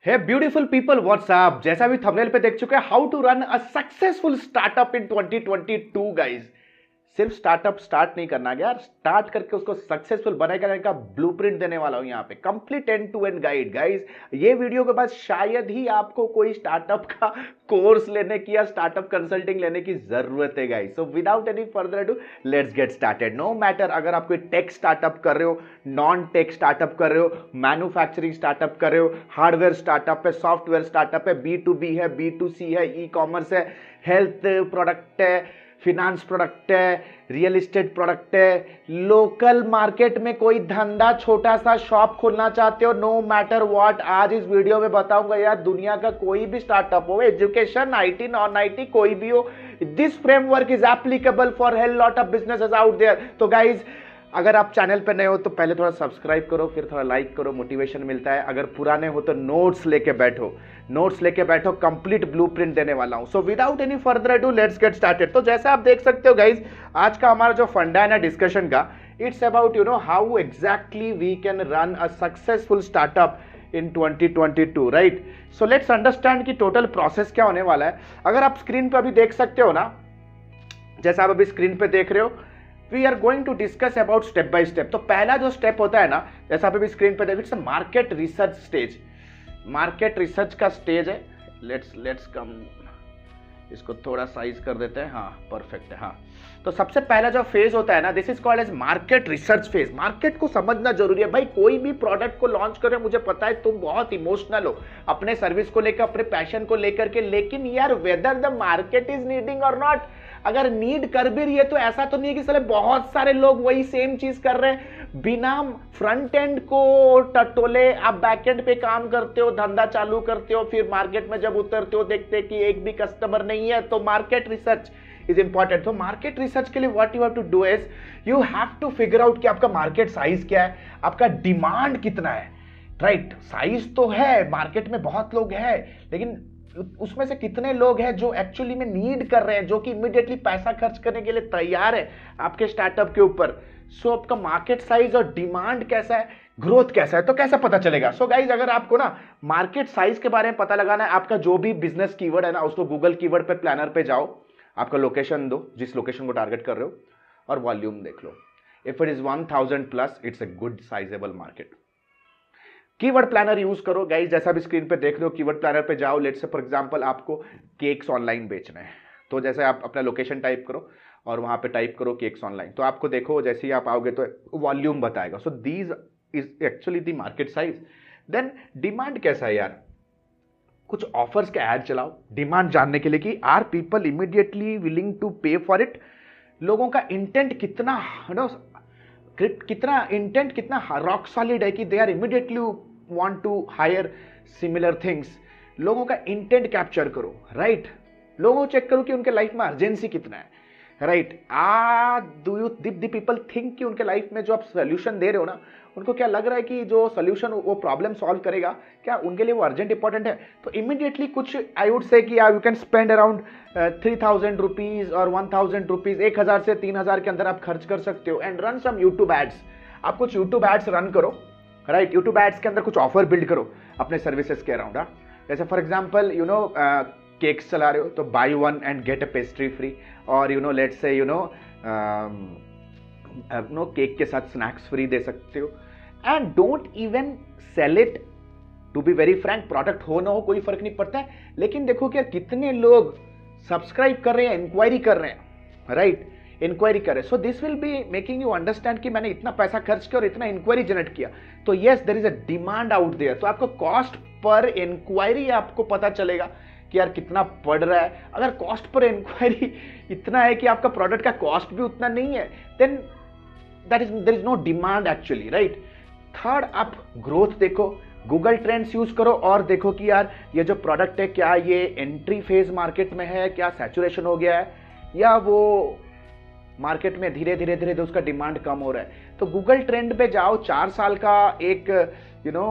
हे beautiful people WhatsApp. जैसा भी thumbnail पे देख चुके हैं, how to run a successful startup in 2022 guys. सिर्फ स्टार्टअप स्टार्ट नहीं करना यार, स्टार्ट करके उसको सक्सेसफुल बनाने का ब्लूप्रिंट देने वाला हूं यहाँ पे, complete end to end guide guys. ये वीडियो के बाद शायद ही आपको कोई स्टार्टअप का कोर्स लेने की या स्टार्टअप कंसल्टिंग लेने की जरूरत है guys. So without any further ado let's get started. No matter अगर आप कोई टेक स्टार्टअप कर रहे हो, नॉन टेक स्टार्टअप कर रहे हो, मैन्युफैक्चरिंग स्टार्टअप कर रहे हो, हार्डवेयर स्टार्टअप है, सॉफ्टवेयर स्टार्टअप है, B2B है, B2C है, ई कॉमर्स है, हेल्थ प्रोडक्ट है, फिनांस प्रोडक्ट है, रियल एस्टेट प्रोडक्ट है, लोकल मार्केट में कोई धंधा छोटा सा शॉप खोलना चाहते हो, नो मैटर व्हाट, आज इस वीडियो में बताऊंगा यार। दुनिया का कोई भी स्टार्टअप हो, एजुकेशन, IT, नॉन IT, कोई भी हो, this framework is applicable for hell lot of businesses out there. तो गाइज, अगर आप चैनल पर नए हो तो पहले थोड़ा सब्सक्राइब करो, फिर थोड़ा लाइक करो, मोटिवेशन मिलता है। अगर पुराने हो तो नोट्स लेके बैठो, कंप्लीट ब्लूप्रिंट देने वाला हूं। सो without any further ado let's get started. तो जैसे आप देख सकते हो गाइज, आज का हमारा जो फंडा है ना डिस्कशन का, it's about how exactly we can run a successful startup in 2022, right. So let's understand कि टोटल प्रोसेस क्या होने वाला है। अगर आप स्क्रीन पे अभी देख सकते हो ना, जैसा आप अभी स्क्रीन पे देख रहे हो, we are going to discuss about step by step. तो पहला जो स्टेप होता है ना, जैसा आप अभी स्क्रीन पे देख, its market research stage. Market research का स्टेज है। लेट्स कम, इसको थोड़ा साइज कर देते हैं। हाँ, परफेक्ट है। हाँ, तो सबसे पहला जो फेज होता है ना, this is called as market research phase. Market को समझना जरूरी है भाई। कोई भी प्रोडक्ट को लॉन्च कर रहे हो, मुझे पता है तुम बहुत इमोशनल हो अपने सर्विस को लेकर, अपने पैशन को लेकर के, लेकिन यार whether the market is needing और नॉट, अगर नीड कर भी रही है तो ऐसा तो नहीं है कि साले बहुत सारे लोग वही सेम चीज कर रहे हैं बिना फ्रंट एंड को टटोले। आप बैक एंड पे काम करते हो, धंधा चालू करते हो, फिर मार्केट में जब उतरते हो देखते कि एक भी कस्टमर नहीं है, तो मार्केट रिसर्च इज इंपॉर्टेंट। तो मार्केट रिसर्च के लिए what you have to do is you have to figure out कि आपका मार्केट साइज क्या है, आपका डिमांड कितना है, राइट। साइज तो है, मार्केट में बहुत लोग हैं, लेकिन उसमें से कितने लोग हैं जो एक्चुअली में नीड कर रहे हैं, जो कि इमीडिएटली पैसा खर्च करने के लिए तैयार है आपके स्टार्टअप के ऊपर। सो आपका मार्केट साइज और डिमांड कैसा है, ग्रोथ कैसा है, तो कैसे पता चलेगा। सो गाइज, अगर आपको ना मार्केट साइज के बारे में पता लगाना है, आपका जो भी बिजनेस कीवर्ड है ना, उसको गूगल कीवर्ड पे प्लानर पे जाओ, आपका लोकेशन दो, जिस लोकेशन को टारगेट कर रहे हो, और वॉल्यूम देख लो। If it is 1000 plus, it's a good sizeable market. Keyword planner use करो गाइस, जैसा भी स्क्रीन पे देख रहे हो, कीवर्ड प्लानर पे जाओ। लेट्स से फॉर एग्जांपल आपको केक्स ऑनलाइन बेचना है, तो जैसे आप अपना लोकेशन टाइप करो और वहां पे टाइप करो केक्स ऑनलाइन, तो आपको देखो जैसे ही आप आओगे तो वॉल्यूम बताएगा। So these is actually the market size. Then demand कैसा है यार, कुछ ऑफर्स के ऐड चलाओ डिमांड जानने के लिए कि are people immediately willing to pay for it. लोगों का इंटेंट कितना कितना रॉक सॉलिड है कि they are immediately want to hire similar things. लोगों का इंटेंट कैप्चर करो, राइट। लोगों को चेक करो कि उनके लाइफ में अर्जेंसी कितना है, right. Do you the people think कि उनके लाइफ में जो आप सोल्यूशन दे रहे हो ना, उनको क्या लग रहा है कि जो सोल्यूशन वो प्रॉब्लम सॉल्व करेगा, क्या उनके लिए वो अर्जेंट इंपॉर्टेंट है। तो इमीडिएटली कुछ आई वुड से कि you can spend around 3000 rupees और 1000 रुपीज, 1000 से 3000 के अंदर आप खर्च कर सकते हो, and run some YouTube ads. आप कुछ यूट्यूब एड्स रन करो, राइट। यूट्यूब एड्स के अंदर कुछ ऑफर बिल्ड करो अपने सर्विसेज के अराउंड। जैसे फॉर एग्जांपल केक्स चला रहे हो तो buy one and get a pastry free, और लेट्स से केक के साथ स्नैक्स फ्री दे सकते हो। And don't even sell it, to be very frank, product हो ना हो कोई फर्क नहीं पड़ता है, लेकिन देखो कि यार कितने लोग सब्सक्राइब कर रहे हैं, इंक्वायरी कर रहे हैं, राइट, इंक्वायरी करें। So this will be making you understand कि मैंने इतना पैसा खर्च किया और इतना इंक्वायरी जनरेट किया, तो yes there is a demand out there. तो आपको कॉस्ट पर इंक्वायरी आपको पता चलेगा कि यार कितना पड़ रहा है। अगर कॉस्ट पर इंक्वायरी इतना है कि आपका प्रोडक्ट का कॉस्ट भी उतना नहीं है, then there is no demand actually, right. Third, आप ग्रोथ देखो, गूगल ट्रेंड्स यूज करो और देखो कि यार ये जो प्रोडक्ट है, क्या ये एंट्री फेज मार्केट में है, क्या सैचुरेशन हो गया है, या वो मार्केट में धीरे धीरे उसका डिमांड कम हो रहा है। तो गूगल ट्रेंड पे जाओ, 4 साल का एक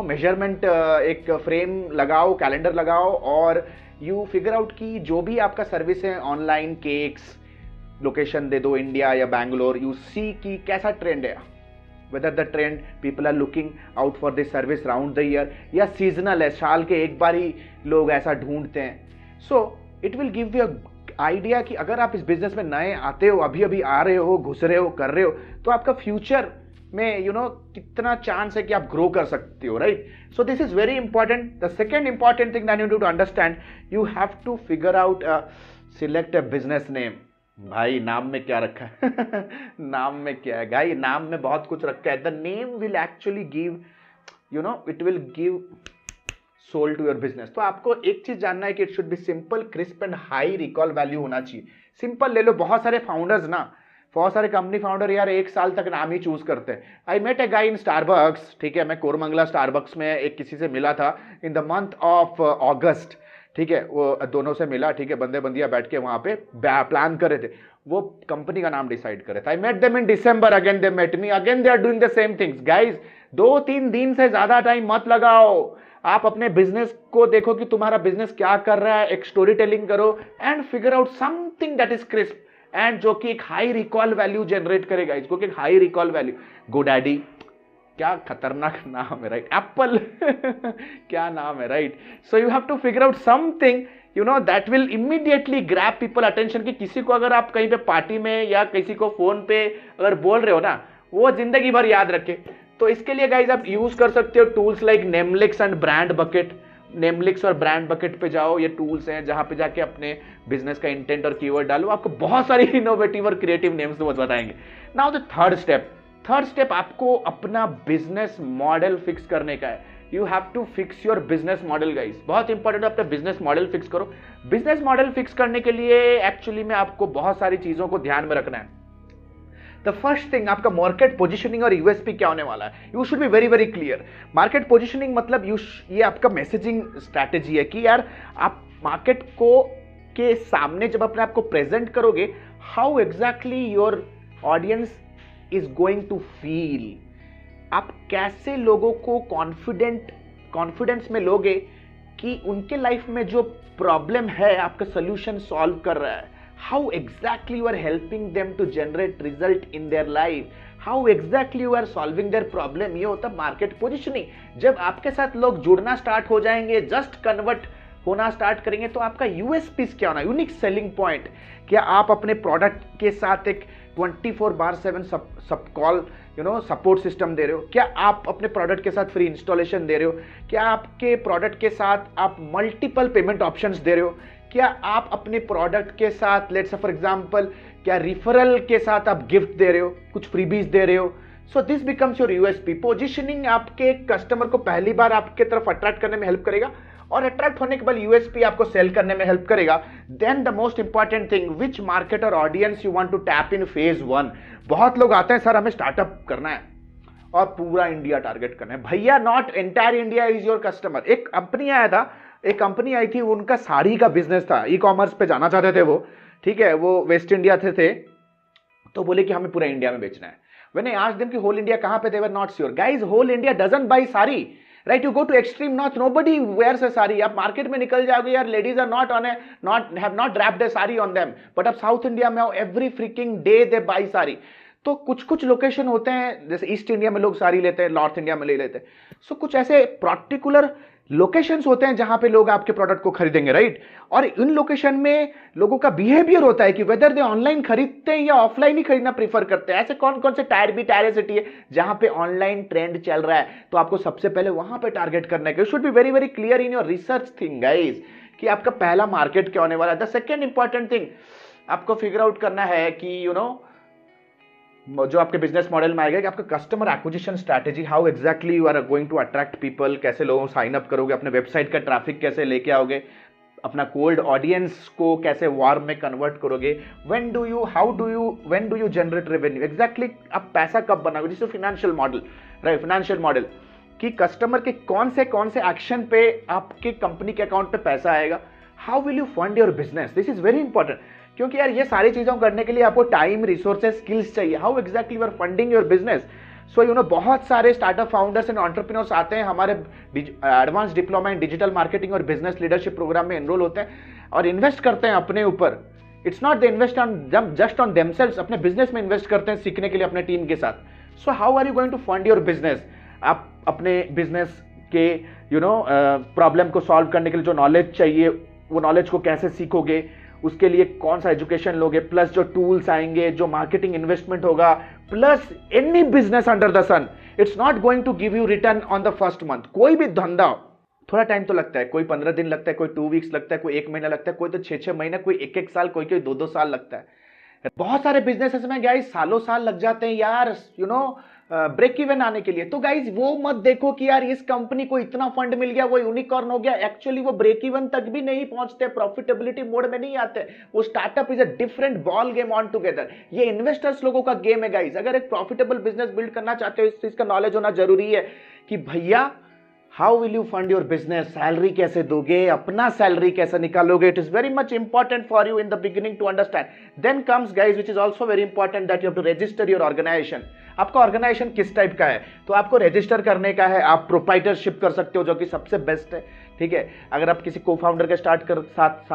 मेजरमेंट, एक फ्रेम लगाओ, कैलेंडर लगाओ, और यू फिगर आउट कि जो भी आपका सर्विस है ऑनलाइन केक्स, लोकेशन दे दो इंडिया या बैंगलोर, यू सी कि कैसा ट्रेंड है। Whether the trend people are looking out for this service round the year, या सीजनल है, साल के एक बार ही लोग ऐसा ढूंढते हैं. So it will give you idea कि अगर आप इस बिजनेस में नए आते हो, अभी अभी आ रहे हो, घुस रहे हो, कर रहे हो, तो आपका फ्यूचर में कितना चांस है कि आप ग्रो कर सकते हो, right. So this is very important. The second important thing that you need to understand, you have to figure out select a business name. भाई नाम में क्या रखा है नाम में क्या है भाई, नाम में बहुत कुछ रखा है. The name will actually give it will give soul to your business. तो आपको एक चीज जानना है कि it should be simple, crisp and high recall value होना चाहिए. सिंपल ले लो. बहुत सारे फाउंडर्स बहुत सारे कंपनी फाउंडर यार एक साल तक नाम ही चूज करते हैं. I met A guy in Starbucks, ठीक है, मैं कोरमंगला स्टारबक्स में एक किसी से मिला था इन द मंथ ऑफ अगस्त, ठीक है, वो दोनों से मिला, ठीक है, बंदे बंदिया बैठ के वहां पे प्लान कर रहे थे, वो कंपनी का नाम डिसाइड करे थे. I met them in December, again they met me, again they are doing the same things. Guys 2-3 दिन से ज्यादा टाइम मत लगाओ. आप अपने बिजनेस को देखो कि तुम्हारा बिजनेस क्या कर रहा है, एक स्टोरी टेलिंग करो and figure out something that is crisp and जो कि एक हाई रिकॉल वैल्यू जनरेट करेगा. इसको कि हाई रिकॉल वैल्यू. गोडैडी, क्या खतरनाक नाम है, राइट. एप्पल क्या नाम है, right. So you have to figure out something that will immediately grab people attention. कि किसी को अगर आप कहीं पे पार्टी में या किसी को फोन पे अगर बोल रहे हो ना, वो जिंदगी भर याद रखे. तो इसके लिए गाइज आप यूज कर सकते हो tools like Namelix and Brand Bucket. Namelix और ब्रांड बकेट पे जाओ, ये टूल्स हैं जहां पे जाके अपने बिजनेस का इंटेंट और कीवर्ड डालो, आपको बहुत सारी इनोवेटिव और क्रिएटिव नेम्स तो बताएंगे. नाउ द थर्ड स्टेप आपको अपना बिजनेस मॉडल फिक्स करने का है. You have to fix your business model guys. बहुत इंपॉर्टेंट है, अपना बिजनेस मॉडल फिक्स करो. बिजनेस मॉडल फिक्स करने के लिए एक्चुअली में आपको बहुत सारी चीजों को ध्यान में रखना है. द फर्स्ट थिंग, आपका मार्केट पोजीशनिंग और यूएसपी क्या होने वाला है. You should be very very clear. Market positioning मतलब ये आपका मैसेजिंग स्ट्रैटेजी है कि यार आप मार्केट को के सामने जब अपने आप को प्रेजेंट करोगे, how exactly your audience is going to feel. आप कैसे लोगों को कॉन्फिडेंस में लोगे कि उनके लाइफ में जो प्रॉब्लम है आपका सोल्यूशन सॉल्व कर रहा है. How exactly you are helping them to generate result in their life, how exactly you are solving their problem. ये होता मार्केट पोजिशनिंग. जब आपके साथ लोग जुड़ना स्टार्ट हो जाएंगे, जस्ट कन्वर्ट होना स्टार्ट करेंगे, तो आपका यूएसपी क्या होना, यूनिक सेलिंग पॉइंट. क्या आप अपने प्रोडक्ट के साथ एक 24/7 सब कॉल सपोर्ट सिस्टम दे रहे हो? क्या आप अपने प्रोडक्ट के साथ फ्री इंस्टॉलेशन दे रहे हो? क्या आपके प्रोडक्ट के साथ आप मल्टीपल पेमेंट ऑप्शंस दे रहे हो? क्या आप अपने प्रोडक्ट के साथ लेट्स से फॉर एग्जांपल क्या रिफरल के साथ आप गिफ्ट दे रहे हो, कुछ फ्रीबीज दे रहे हो? So this becomes your USP. Positioning आपके कस्टमर को पहली बार आपके तरफ अट्रैक्ट करने में हेल्प करेगा, और अट्रैक्ट होने के बाद यूएसपी आपको सेल करने में हेल्प करेगा. Then the most important thing, which market और audience you want to tap in phase 1. बहुत लोग आते हैं सर हमें स्टार्टअप करना है और पूरा इंडिया टारगेट करना है. भैया not entire India is your customer. एक कंपनी आई थी, उनका साड़ी का बिजनेस था, ई कॉमर्स पे जाना चाहते थे वो, ठीक है, वो वेस्ट इंडिया थे, तो बोले कि हमें पूरा इंडिया में बेचना है. When I asked them कि होल इंडिया कहां पे, they were not sure. Guys, whole India doesn't buy sari, right? You go to extreme north, nobody wears a sari. आप मार्केट में निकल जाओगे यार, ladies are have not wrapped a sari on them. But अब South India में every freaking day they buy sari. तो कुछ location होते हैं, जैसे ईस्ट इंडिया में लोग साड़ी लेते हैं, नॉर्थ इंडिया में ले लेते हैं. सो कुछ ऐसे पर्टिकुलर लोकेशंस होते हैं जहां पे लोग आपके प्रोडक्ट को खरीदेंगे, राइट. और इन लोकेशन में लोगों का बिहेवियर होता है कि वेदर दे ऑनलाइन खरीदते हैं या ऑफलाइन ही खरीदना प्रीफर करते हैं. ऐसे कौन कौन से टायर सिटी है जहां पे ऑनलाइन ट्रेंड चल रहा है, तो आपको सबसे पहले वहां पे टारगेट करना है. You should be very very clear in your research thing guys कि आपका पहला मार्केट क्या होने वाला है. द सेकेंड इंपॉर्टेंट थिंग आपको फिगर आउट करना है कि जो आपके बिजनेस मॉडल में आएगा कि आपका customer acquisition strategy, how exactly you are going to attract people. कैसे लोगों को साइन अप करोगे, अपने वेबसाइट का ट्रैफिक कैसे लेके आओगे, अपना कोल्ड ऑडियंस को कैसे वार्म में कन्वर्ट करोगे. When do you generate revenue, exactly आप पैसा कब बनाओगे. जिससे financial model, right, financial model कि कस्टमर के कौन से एक्शन पे आपके कंपनी के अकाउंट पे पैसा आएगा. How will you fund your business, this is very important. क्योंकि यार ये सारी चीजों करने के लिए आपको टाइम, रिसोर्सेज, स्किल्स चाहिए. How exactly you are funding your business. So बहुत सारे स्टार्टअप फाउंडर्स एंड एंटरप्रेन्योर्स आते हैं हमारे advance diploma in digital marketing और बिजनेस लीडरशिप प्रोग्राम में एनरोल होते हैं और इन्वेस्ट करते हैं अपने ऊपर. It's not the invest on just on themselves, अपने बिजनेस में इन्वेस्ट करते हैं सीखने के लिए अपने टीम के साथ. So how are you going to fund your business? आप अपने बिजनेस के प्रॉब्लम को सॉल्व करने के लिए जो नॉलेज चाहिए, वो नॉलेज को कैसे सीखोगे, उसके लिए कौन सा एजुकेशन लोगे, प्लस जो टूल्स आएंगे, जो मार्केटिंग इन्वेस्टमेंट होगा, plus any business under the sun, it's not going to give you return on the first month. कोई भी धंधा थोड़ा टाइम तो लगता है, कोई 15 दिन लगता है, कोई 2 वीक्स लगता है, कोई 1 महीना लगता है, कोई तो 6-6 महीना, कोई 1-1 साल, कोई 2-2 साल लगता है। बहुत सारे बिजनेसेस में गाइस सालों साल लग जाते हैं यार, ब्रेक इवन आने के लिए। तो गाइस वो मत देखो कि यार इस कंपनी को इतना फंड मिल गया, वो यूनिकॉर्न हो गया। एक्चुअली वो ब्रेक इवन तक भी नहीं पहुंचते, प्रॉफिटेबिलिटी मोड में नहीं आते। वो startup is a different ball game on together. ये इन्वेस्टर्स लोगों का गेम है गाइस। अगर एक प्रॉफिटेबल बिजनेस बिल्ड करना चाहते हो, इस चीज का नॉलेज होना जरूरी है कि भैया how will you fund your business, salary कैसे दोगे, अपना सैलरी कैसे निकालोगे। It is very much important for you in the beginning to understand. Then comes guys which is also very important that you have to register your organisation. आपका organisation किस type का है, तो आपको रजिस्टर करने का है। आप प्रोप्राइटरशिप कर सकते हो, जो कि सबसे बेस्ट है, ठीक है। अगर आप किसी को फाउंडर के साथ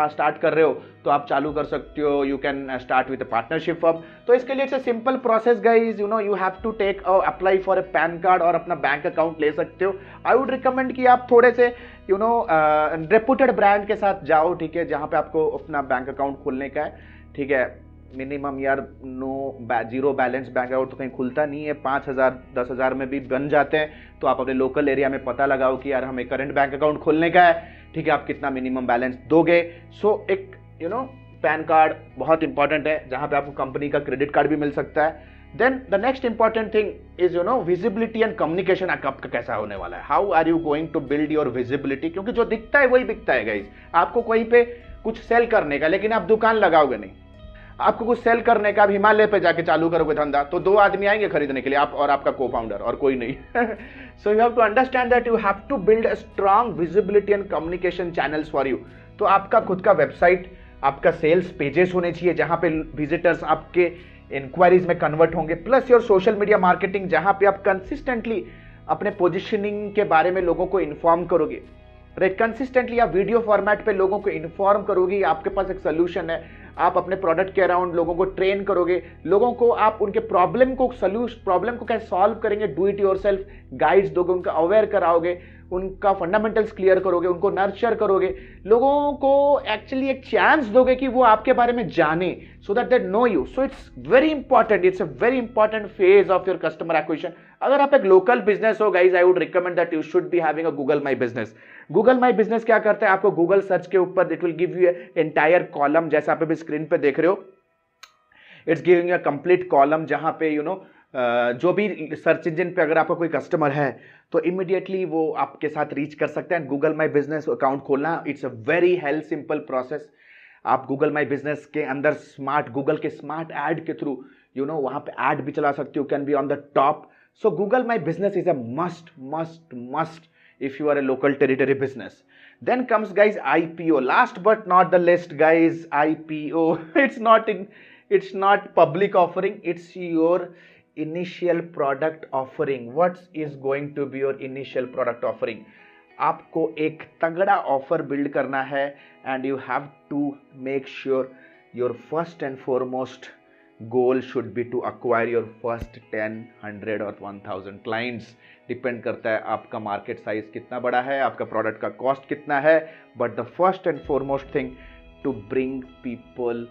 स्टार्ट कर रहे हो तो आप चालू कर सकते हो। You can start with partnership firm. तो इसके लिए it's a simple process guys, you have to take apply for a PAN card और अपना बैंक अकाउंट ले सकते हो। आई वुड रिकमेंड कि आप थोड़े से रेपुटेड ब्रांड के साथ जाओ, ठीक है, जहां पे आपको अपना बैंक अकाउंट खोलने का है, ठीक है। मिनिमम यार जीरो बैलेंस बैंक अकाउंट तो कहीं खुलता नहीं है, 5,000 10,000 में भी बन जाते हैं। तो आप अपने लोकल एरिया में पता लगाओ कि यार हमें करंट बैंक अकाउंट खोलने का है, ठीक है, आप कितना मिनिमम बैलेंस दोगे। सो एक पैन कार्ड बहुत इंपॉर्टेंट है, जहां पे आपको कंपनी का क्रेडिट कार्ड भी मिल सकता है। Then the next important thing is visibility and communication आपका कैसा होने वाला है। How are you going to build your visibility, क्योंकि जो दिखता है वही बिकता है गाइज। आपको कहीं पे कुछ सेल करने का, लेकिन आप दुकान लगाओगे नहीं। आपको कुछ सेल करने का, आप हिमालय पे जाके चालू करोगे धंधा, तो 2 आदमी आएंगे खरीदने के लिए, आप और आपका को फाउंडर, और कोई नहीं। So you have to understand that you have to build a strong visibility and communication channels for you. तो आपका खुद का वेबसाइट, आपका सेल्स पेजेस होने चाहिए, जहां पे विजिटर्स आपके इंक्वायरीज में कन्वर्ट होंगे, plus your social media marketing, जहां पे आप कंसिस्टेंटली अपने पोजिशनिंग के बारे में लोगों को इन्फॉर्म करोगे। राइट, कंसिस्टेंटली आप वीडियो फॉर्मेट पे लोगों को इन्फॉर्म करोगे। आपके पास एक सोल्यूशन है, आप अपने प्रोडक्ट के अराउंड लोगों को ट्रेन करोगे, लोगों को आप उनके प्रॉब्लम को कैसे सॉल्व करेंगे, डू इट योरसेल्फ गाइड्स दोगे, उनका अवेयर कराओगे, उनका फंडामेंटल्स क्लियर करोगे, उनको नर्चर करोगे, लोगों को एक्चुअली एक चांस दोगे कि वो आपके बारे में जाने, so that they know you. So it's very important, it's a very important phase of your customer acquisition. अगर आप एक लोकल बिजनेस हो guys, I would recommend that you should be having a Google my business. Google my business क्या करता है, आपको Google search के ऊपर it will give you entire column, जैसा आप अभी स्क्रीन पे देख रहे हो, it's giving a complete column, जहां पे जो भी सर्च इंजन पे अगर आपका कोई कस्टमर है तो इमीडिएटली वो आपके साथ रीच कर सकते हैं। गूगल माई बिजनेस अकाउंट खोलना, it's a very health simple process. आप गूगल माई बिजनेस के अंदर गूगल के स्मार्ट एड के थ्रू वहां पे एड भी चला सकते हो, can be on the top. So Google my business is a must if you are a local territory business. Then comes guys IPO, last but not the least guys, IPO. It's not public offering, it's your initial product offering. What is going to be your initial product offering? आपको एक तगड़ा offer build करना है, and you have to make sure your first and foremost goal should be to acquire your first 10, 100 और 1000 clients. Depend करता है आपका market size कितना बड़ा है, आपका प्रोडक्ट का कॉस्ट कितना है, but the first and foremost thing to bring people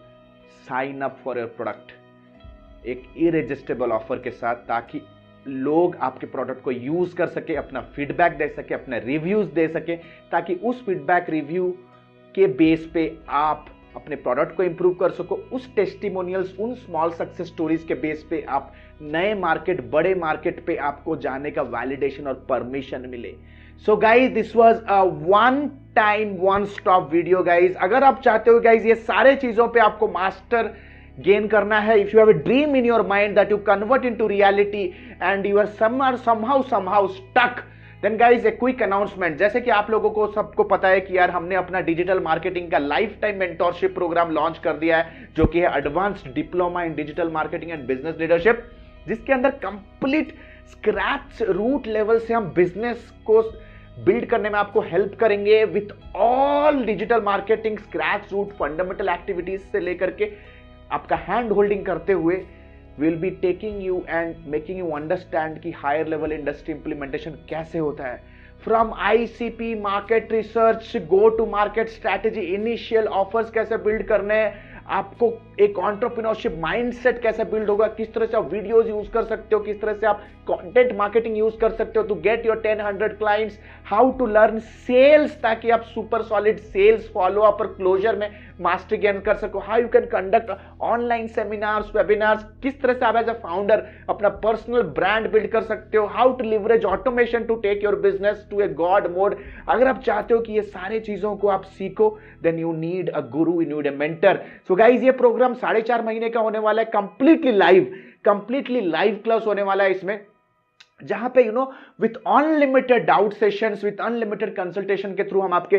sign up for your product एक इरेजिस्टेबल ऑफर के साथ, ताकि लोग आपके प्रोडक्ट को यूज कर सके, अपना फीडबैक दे सके, अपने रिव्यूज दे सके, ताकि उस फीडबैक रिव्यू के बेस पे आप अपने प्रोडक्ट को इंप्रूव कर सको। उस टेस्टिमोनियल्स, उन स्मॉल सक्सेस स्टोरीज के बेस पे आप नए मार्केट, बड़े मार्केट पे आपको जाने का वैलिडेशन और परमिशन मिले। So guys, this was a one time one stop video guys. अगर आप चाहते हो गाइज ये सारे चीजों पे आपको मास्टर गेन करना है, if you have a dream in your mind that you convert into reality and you are somehow stuck, then guys a quick announcement. जैसे कि आप लोगों को सबको पता है कि यार हमने अपना डिजिटल मार्केटिंग का lifetime mentorship programme launch कर दिया है, जो कि है advanced diploma in digital marketing and business leadership, जिसके अंदर कंप्लीट स्क्रैच रूट लेवल से हम बिजनेस को बिल्ड करने में आपको हेल्प करेंगे with all digital marketing scratch root fundamental activities से लेकर के आपका हैंड होल्डिंग करते हुए will be taking you and making you understand कि हायर लेवल इंडस्ट्री इंप्लीमेंटेशन कैसे होता है, from ICP, market research, go to market strategy, initial offers कैसे बिल्ड करने हैं, आपको एक एंटरप्रेन्योरशिप माइंडसेट कैसे बिल्ड होगा, किस तरह से आप वीडियोस यूज कर सकते हो, किस तरह से आप कंटेंट मार्केटिंग यूज कर सकते हो to get your 10-100 clients, how to learn sales ताकि आप super solid sales follow up और क्लोजर में मास्टरी गेन कर सको, how you can conduct online seminars, webinars, किस तरह से आप एज अ फाउंडर अपना पर्सनल ब्रांड बिल्ड कर सकते हो, how to leverage automation to take your business to a god mode. अगर आप चाहते हो कि ये सारे चीजों को आप सीखो, then you need a Guru, you need a mentor. So guys, ये प्रोग्राम 4.5 महीने का होने वाला है, कंप्लीटली लाइव क्लास होने वाला है इसमें, जहां पे with unlimited doubt sessions, with unlimited consultation के थ्रू हम आपके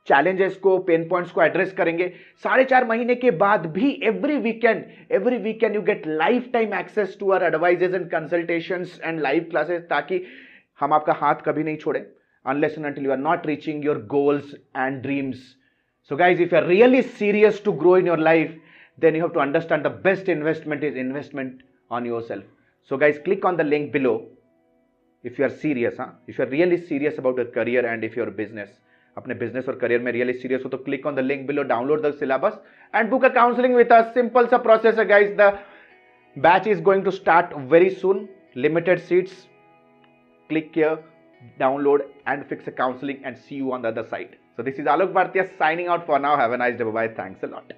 चैलेंजेस को, पेन पॉइंट्स को एड्रेस करेंगे। 4.5 महीने के बाद भी every weekend you get lifetime access to our advises and consultations and live classes, ताकि हम आपका हाथ कभी नहीं छोड़े unless and until you are not reaching your goals and dreams. So guys, if you are really serious to grow in your life, then you have to understand the best investment is investment on yourself. So guys, click on the link below if you are serious, if you are really serious about your career and if your business, अपने business और career में really serious हो तो click on the link below, download the syllabus and book a counselling with us. Simple सा process है guys. The batch is going to start very soon, limited seats. Click here, download and fix a counseling and see you on the other side. So this is Alok Bhartiya signing out for now. Have a nice day. Bye bye. Thanks a lot.